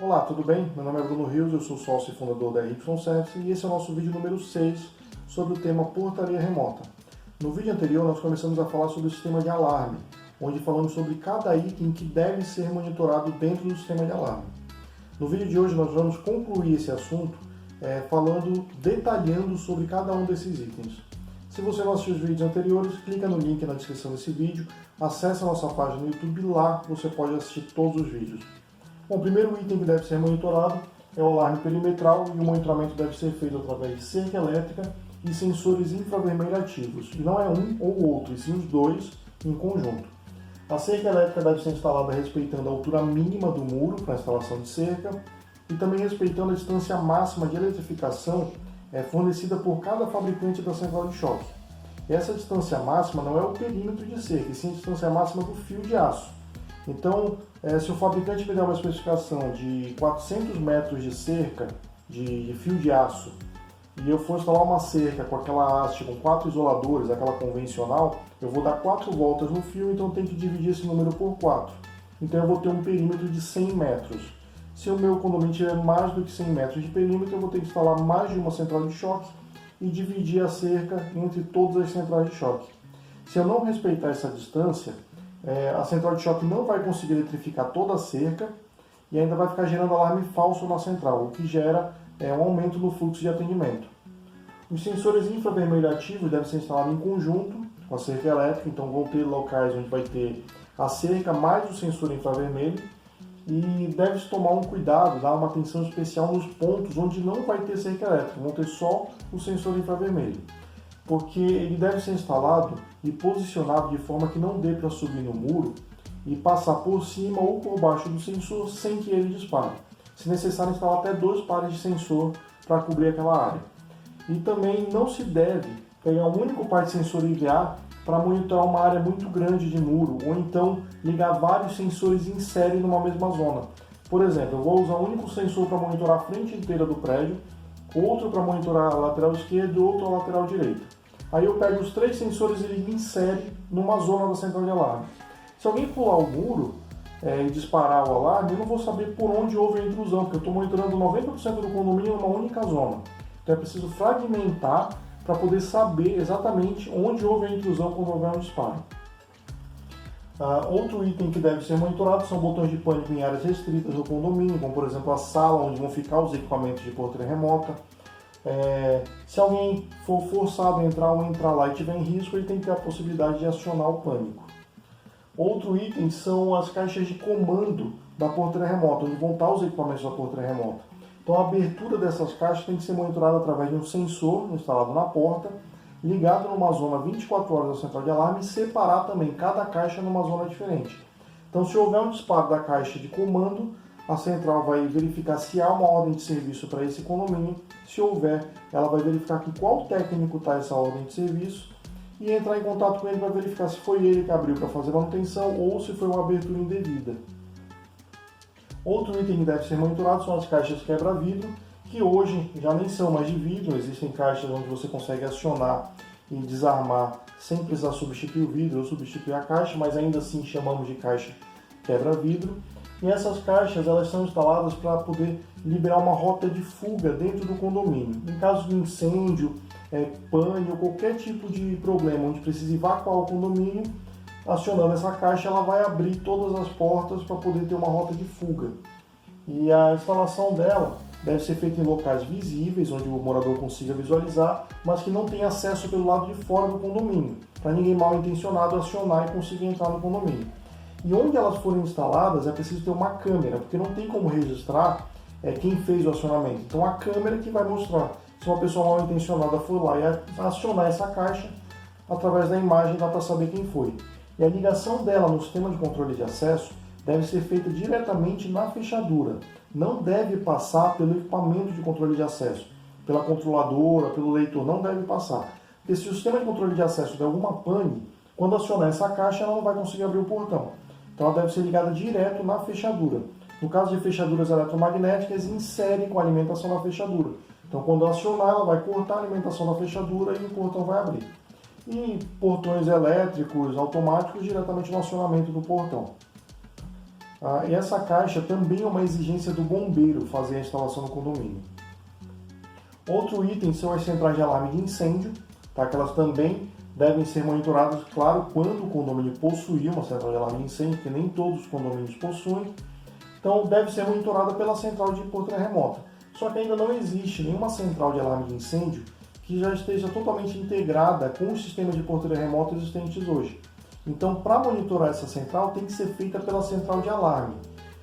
Olá, tudo bem? Meu nome é Bruno Rios, eu sou sócio e fundador da Erickson Service e esse é o nosso vídeo número 6 sobre o tema portaria remota. No vídeo anterior nós começamos a falar sobre o sistema de alarme, onde falamos sobre cada item que deve ser monitorado dentro do sistema de alarme. No vídeo de hoje nós vamos concluir esse assunto detalhando sobre cada um desses itens. Se você não assistiu os vídeos anteriores, clica no link na descrição desse vídeo, acesse a nossa página no YouTube e lá você pode assistir todos os vídeos. Bom, o primeiro item que deve ser monitorado é o alarme perimetral e o monitoramento deve ser feito através de cerca elétrica e sensores infravermelho ativos. E não é um ou outro, e sim os dois em conjunto. A cerca elétrica deve ser instalada respeitando a altura mínima do muro para a instalação de cerca e também respeitando a distância máxima de eletrificação fornecida por cada fabricante da central de choque. Essa distância máxima não é o perímetro de cerca, e sim a distância máxima do fio de aço. Então, se o fabricante me der uma especificação de 400 metros de cerca de fio de aço e eu for instalar uma cerca com aquela haste com 4 isoladores, aquela convencional, eu vou dar 4 voltas no fio, então eu tenho que dividir esse número por 4. Então eu vou ter um perímetro de 100 metros. Se o meu condomínio tiver mais do que 100 metros de perímetro, eu vou ter que instalar mais de uma central de choque e dividir a cerca entre todas as centrais de choque. Se eu não respeitar essa distância, a central de choque não vai conseguir eletrificar toda a cerca e ainda vai ficar gerando alarme falso na central, o que gera um aumento no fluxo de atendimento. Os sensores infravermelho ativos devem ser instalados em conjunto com a cerca elétrica, então vão ter locais onde vai ter a cerca mais o sensor infravermelho e deve-se tomar um cuidado, dar uma atenção especial nos pontos onde não vai ter cerca elétrica, vão ter só o sensor infravermelho, porque ele deve ser instalado e posicionado de forma que não dê para subir no muro e passar por cima ou por baixo do sensor sem que ele dispare. Se necessário, instalar até 2 pares de sensor para cobrir aquela área. E também não se deve pegar um único par de sensor EVA para monitorar uma área muito grande de muro, ou então ligar vários sensores em série numa mesma zona. Por exemplo, eu vou usar um único sensor para monitorar a frente inteira do prédio, outro para monitorar a lateral esquerda e outro a lateral direita. Aí eu pego os 3 sensores e ligo em série numa zona da central de alarme. Se alguém pular o muro e disparar o alarme, eu não vou saber por onde houve a intrusão, porque eu estou monitorando 90% do condomínio numa única zona. Então é preciso fragmentar para poder saber exatamente onde houve a intrusão quando houver um disparo. Outro item que deve ser monitorado são botões de pânico em áreas restritas do condomínio, como por exemplo a sala onde vão ficar os equipamentos de portaria remota. Se alguém for forçado a entrar ou entrar lá e tiver em risco, ele tem que ter a possibilidade de acionar o pânico. Outro item são as caixas de comando da portaria remota, onde vão estar os equipamentos da portaria remota. Então a abertura dessas caixas tem que ser monitorada através de um sensor instalado na porta, ligado numa zona 24 horas da central de alarme e separar também cada caixa numa zona diferente. Então se houver um disparo da caixa de comando, a central vai verificar se há uma ordem de serviço para esse condomínio. Se houver, ela vai verificar com qual técnico está essa ordem de serviço e entrar em contato com ele para verificar se foi ele que abriu para fazer manutenção ou se foi uma abertura indevida. Outro item que deve ser monitorado são as caixas quebra-vidro, que hoje já nem são mais de vidro, existem caixas onde você consegue acionar e desarmar sem precisar substituir o vidro ou substituir a caixa, mas ainda assim chamamos de caixa quebra-vidro. E essas caixas elas são instaladas para poder liberar uma rota de fuga dentro do condomínio. Em caso de incêndio, pane ou qualquer tipo de problema onde precise evacuar o condomínio, acionando essa caixa ela vai abrir todas as portas para poder ter uma rota de fuga. E a instalação dela deve ser feita em locais visíveis, onde o morador consiga visualizar, mas que não tenha acesso pelo lado de fora do condomínio, para ninguém mal intencionado acionar e conseguir entrar no condomínio. E onde elas forem instaladas é preciso ter uma câmera, porque não tem como registrar quem fez o acionamento. Então a câmera que vai mostrar. Se uma pessoa mal intencionada for lá e acionar essa caixa, através da imagem dá para saber quem foi. E a ligação dela no sistema de controle de acesso deve ser feita diretamente na fechadura. Não deve passar pelo equipamento de controle de acesso, pela controladora, pelo leitor, não deve passar. Porque se o sistema de controle de acesso der alguma pane, quando acionar essa caixa ela não vai conseguir abrir o portão. Então ela deve ser ligada direto na fechadura. No caso de fechaduras eletromagnéticas, insere com a alimentação na fechadura. Então quando acionar, ela vai cortar a alimentação da fechadura e o portão vai abrir. E portões elétricos automáticos diretamente no acionamento do portão. E essa caixa também é uma exigência do bombeiro fazer a instalação no condomínio. Outro item são as centrais de alarme de incêndio, tá? Que elas também devem ser monitoradas, claro, quando o condomínio possuir uma central de alarme de incêndio, porque nem todos os condomínios possuem. Então, deve ser monitorada pela central de porteira remota. Só que ainda não existe nenhuma central de alarme de incêndio que já esteja totalmente integrada com os sistemas de porteira remota existentes hoje. Então, para monitorar essa central, tem que ser feita pela central de alarme.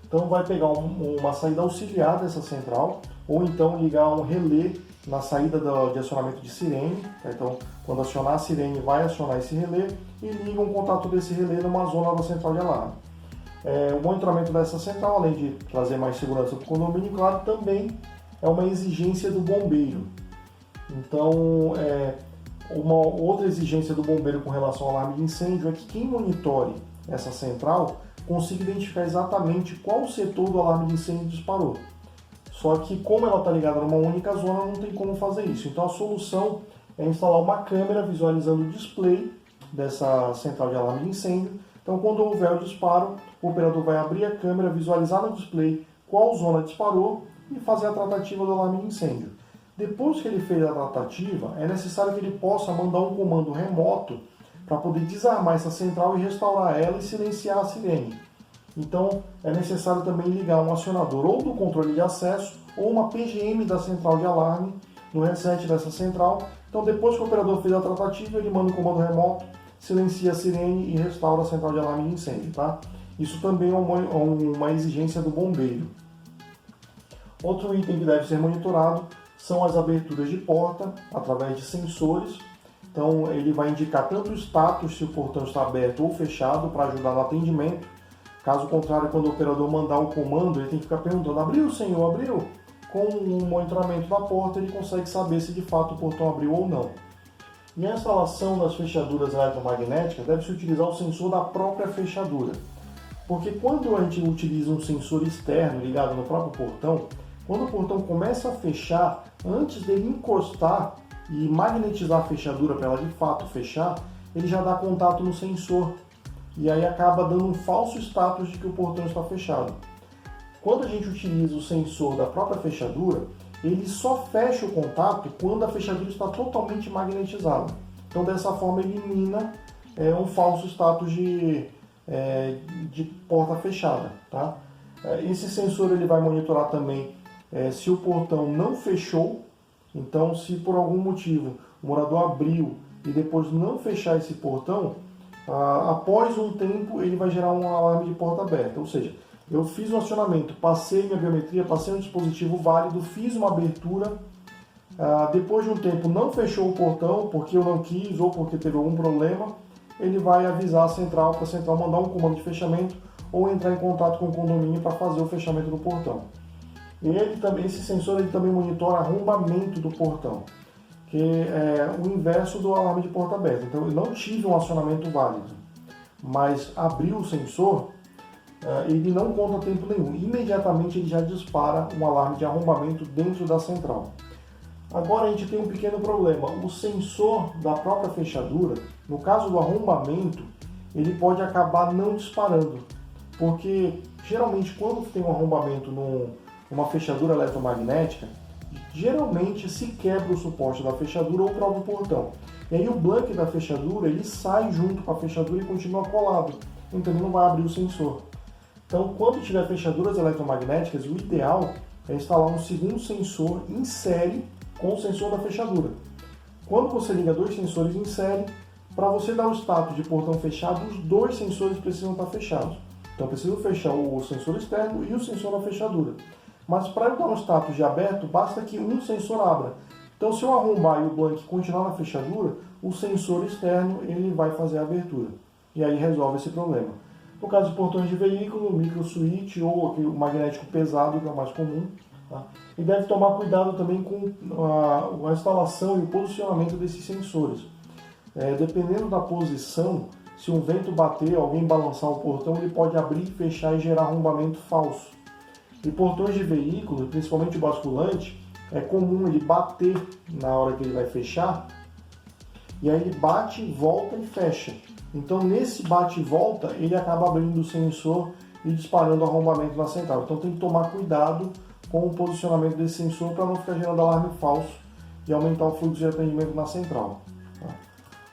Então, vai pegar uma saída auxiliar dessa central, ou então ligar um relé na saída de acionamento de sirene. Tá? Então, quando acionar a sirene, vai acionar esse relé e liga um contato desse relé numa zona da central de alarme. O monitoramento dessa central, além de trazer mais segurança para o condomínio, claro, também é uma exigência do bombeiro. Então, uma outra exigência do bombeiro com relação ao alarme de incêndio é que quem monitore essa central consiga identificar exatamente qual setor do alarme de incêndio disparou. Só que, como ela está ligada numa única zona, não tem como fazer isso. Então, a solução é instalar uma câmera visualizando o display dessa central de alarme de incêndio. Então, quando houver o disparo, o operador vai abrir a câmera, visualizar no display qual zona disparou e fazer a tratativa do alarme de incêndio. Depois que ele fez a tratativa, é necessário que ele possa mandar um comando remoto para poder desarmar essa central e restaurar ela e silenciar a sirene. Então, é necessário também ligar um acionador ou do controle de acesso ou uma PGM da central de alarme no reset dessa central. Então, depois que o operador fez a tratativa, ele manda o comando remoto, silencia a sirene e restaura a central de alarme de incêndio. Tá? Isso também é uma exigência do bombeiro. Outro item que deve ser monitorado são as aberturas de porta através de sensores. Então, ele vai indicar tanto o status, se o portão está aberto ou fechado, para ajudar no atendimento. Caso contrário, quando o operador mandar o comando, ele tem que ficar perguntando: abriu, senhor, abriu? Com o monitoramento da porta, ele consegue saber se de fato o portão abriu ou não. E a instalação das fechaduras eletromagnéticas deve-se utilizar o sensor da própria fechadura. Porque quando a gente utiliza um sensor externo ligado no próprio portão, quando o portão começa a fechar, antes dele encostar e magnetizar a fechadura para ela de fato fechar, ele já dá contato no sensor. E aí acaba dando um falso status de que o portão está fechado. Quando a gente utiliza o sensor da própria fechadura, ele só fecha o contato quando a fechadura está totalmente magnetizada. Então, dessa forma, elimina um falso status de porta fechada. Tá? Esse sensor ele vai monitorar também se o portão não fechou. Então, se por algum motivo o morador abriu e depois não fechar esse portão, após um tempo ele vai gerar um alarme de porta aberta. Ou seja, eu fiz um acionamento, passei minha biometria, passei um dispositivo válido, fiz uma abertura, depois de um tempo não fechou o portão porque eu não quis ou porque teve algum problema, ele vai avisar a central para a central mandar um comando de fechamento ou entrar em contato com o condomínio para fazer o fechamento do portão. E esse sensor ele também monitora arrombamento do portão, que é o inverso do alarme de porta aberta. Então, eu não tive um acionamento válido, mas abriu o sensor, ele não conta tempo nenhum. Imediatamente ele já dispara um alarme de arrombamento dentro da central. Agora a gente tem um pequeno problema. O sensor da própria fechadura, no caso do arrombamento, ele pode acabar não disparando, porque geralmente quando tem um arrombamento numa fechadura eletromagnética, geralmente se quebra o suporte da fechadura ou o próprio portão. E aí o blank da fechadura ele sai junto com a fechadura e continua colado, então ele não vai abrir o sensor. Então, quando tiver fechaduras eletromagnéticas, o ideal é instalar um segundo sensor em série com o sensor da fechadura. Quando você liga dois sensores em série, para você dar o status de portão fechado, os dois sensores precisam estar fechados. Então, preciso fechar o sensor externo e o sensor da fechadura. Mas para eu dar um status de aberto, basta que um sensor abra. Então, se eu arrombar e o blank continuar na fechadura, o sensor externo ele vai fazer a abertura. E aí resolve esse problema. No caso de portões de veículo, micro switch ou o magnético pesado, que é o mais comum. Tá? E deve tomar cuidado também com a instalação e o posicionamento desses sensores. Dependendo da posição, se um vento bater, alguém balançar o portão, ele pode abrir, fechar e gerar arrombamento falso. E portões de veículo, principalmente o basculante, é comum ele bater na hora que ele vai fechar, e aí ele bate, volta e fecha. Então nesse bate e volta, ele acaba abrindo o sensor e disparando arrombamento na central. Então tem que tomar cuidado com o posicionamento desse sensor para não ficar gerando alarme falso e aumentar o fluxo de atendimento na central. Tá?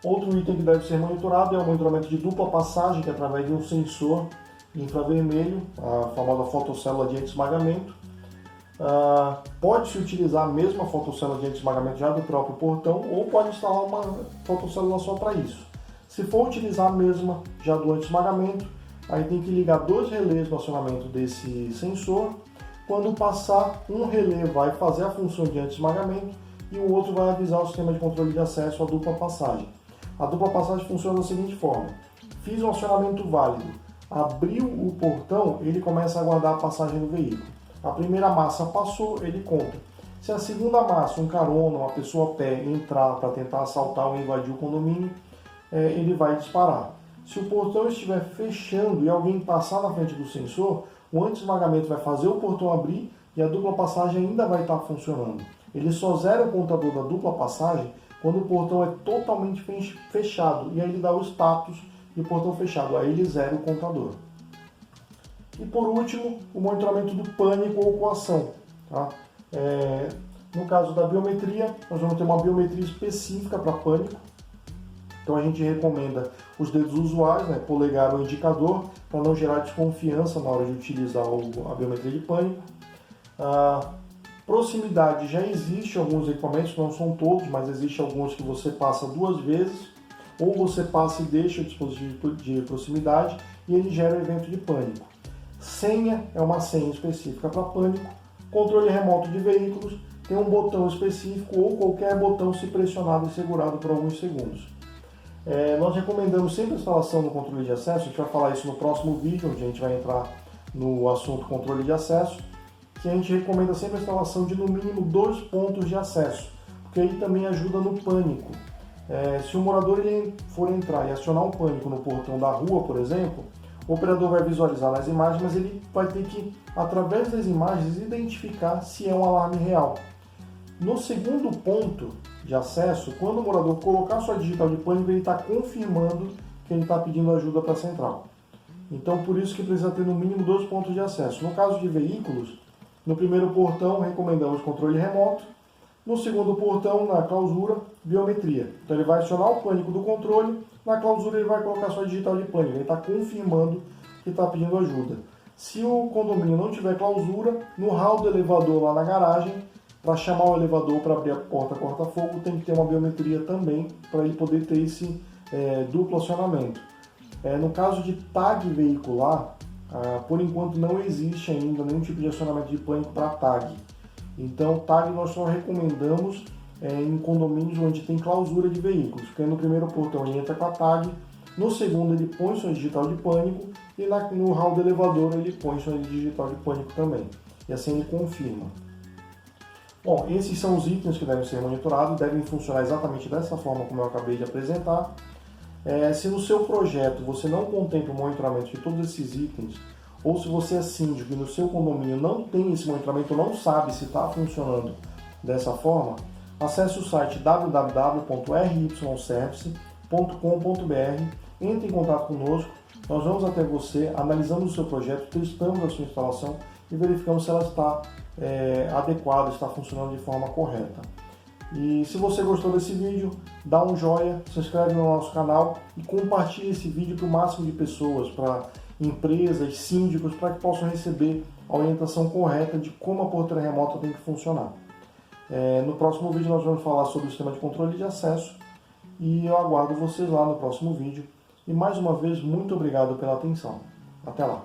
Outro item que deve ser monitorado é o monitoramento de dupla passagem, que é através de um sensor infravermelho, a famosa fotocélula de anti-esmagamento. Pode-se utilizar a mesma fotocélula de anti-esmagamento já do próprio portão ou pode instalar uma fotocélula só para isso. Se for utilizar a mesma já do anti-esmagamento, aí tem que ligar 2 relés no acionamento desse sensor. Quando passar, um relé vai fazer a função de anti-esmagamento e o outro vai avisar o sistema de controle de acesso à dupla passagem. A dupla passagem funciona da seguinte forma: fiz um acionamento válido, abriu o portão, ele começa a aguardar a passagem do veículo. A primeira massa passou, ele conta. Se a segunda massa, um carona, uma pessoa a pé, entrar para tentar assaltar ou invadir o condomínio, ele vai disparar. Se o portão estiver fechando e alguém passar na frente do sensor, o anti-esmagamento vai fazer o portão abrir e a dupla passagem ainda vai estar funcionando. Ele só zera o contador da dupla passagem quando o portão é totalmente fechado, e aí ele dá o status de portão fechado, aí ele zera o contador. E por último, o monitoramento do pânico ou coação. Tá? No caso da biometria, nós vamos ter uma biometria específica para pânico. Então a gente recomenda os dedos usuais, né, polegar ou indicador, para não gerar desconfiança na hora de utilizar a biometria de pânico. Proximidade, já existe alguns equipamentos, não são todos, mas existe alguns que você passa 2 vezes, ou você passa e deixa o dispositivo de proximidade e ele gera o evento de pânico. Senha é uma senha específica para pânico. Controle remoto de veículos tem um botão específico ou qualquer botão se pressionado e segurado por alguns segundos. Nós recomendamos sempre a instalação do controle de acesso, a gente vai falar isso no próximo vídeo, onde a gente vai entrar no assunto controle de acesso, que a gente recomenda sempre a instalação de no mínimo 2 pontos de acesso, porque aí também ajuda no pânico. Se o morador for entrar e acionar um pânico no portão da rua, por exemplo, o operador vai visualizar nas imagens, mas ele vai ter que, através das imagens, identificar se é um alarme real. No segundo ponto de acesso, quando o morador colocar sua digital de pânico, ele está confirmando que ele está pedindo ajuda para a central. Então, por isso que precisa ter no mínimo 2 pontos de acesso. No caso de veículos, no primeiro portão recomendamos controle remoto, no segundo portão, na clausura, biometria. Então ele vai acionar o pânico do controle, na clausura ele vai colocar sua digital de pânico, ele está confirmando que está pedindo ajuda. Se o condomínio não tiver clausura, no hall do elevador lá na garagem, para chamar o elevador para abrir a porta corta-fogo, tem que ter uma biometria também, para ele poder ter esse duplo acionamento. No caso de tag veicular, por enquanto não existe ainda nenhum tipo de acionamento de pânico para tag. Então, tag nós só recomendamos em condomínios onde tem clausura de veículos, porque no primeiro portão ele entra com a tag, no segundo ele põe sua digital de pânico e no hall do elevador ele põe sua digital de pânico também. E assim ele confirma. Bom, esses são os itens que devem ser monitorados, devem funcionar exatamente dessa forma como eu acabei de apresentar. Se no seu projeto você não contempla o monitoramento de todos esses itens, ou se você é síndico e no seu condomínio não tem esse monitoramento, não sabe se está funcionando dessa forma, acesse o site www.ryservice.com.br, entre em contato conosco, nós vamos até você, analisamos o seu projeto, testamos a sua instalação e verificamos se ela está adequada, está funcionando de forma correta. E se você gostou desse vídeo, dá um joinha, se inscreve no nosso canal e compartilhe esse vídeo para o máximo de pessoas, para empresas, síndicos, para que possam receber a orientação correta de como a porteira remota tem que funcionar. No próximo vídeo nós vamos falar sobre o sistema de controle de acesso e eu aguardo vocês lá no próximo vídeo. E mais uma vez, muito obrigado pela atenção. Até lá!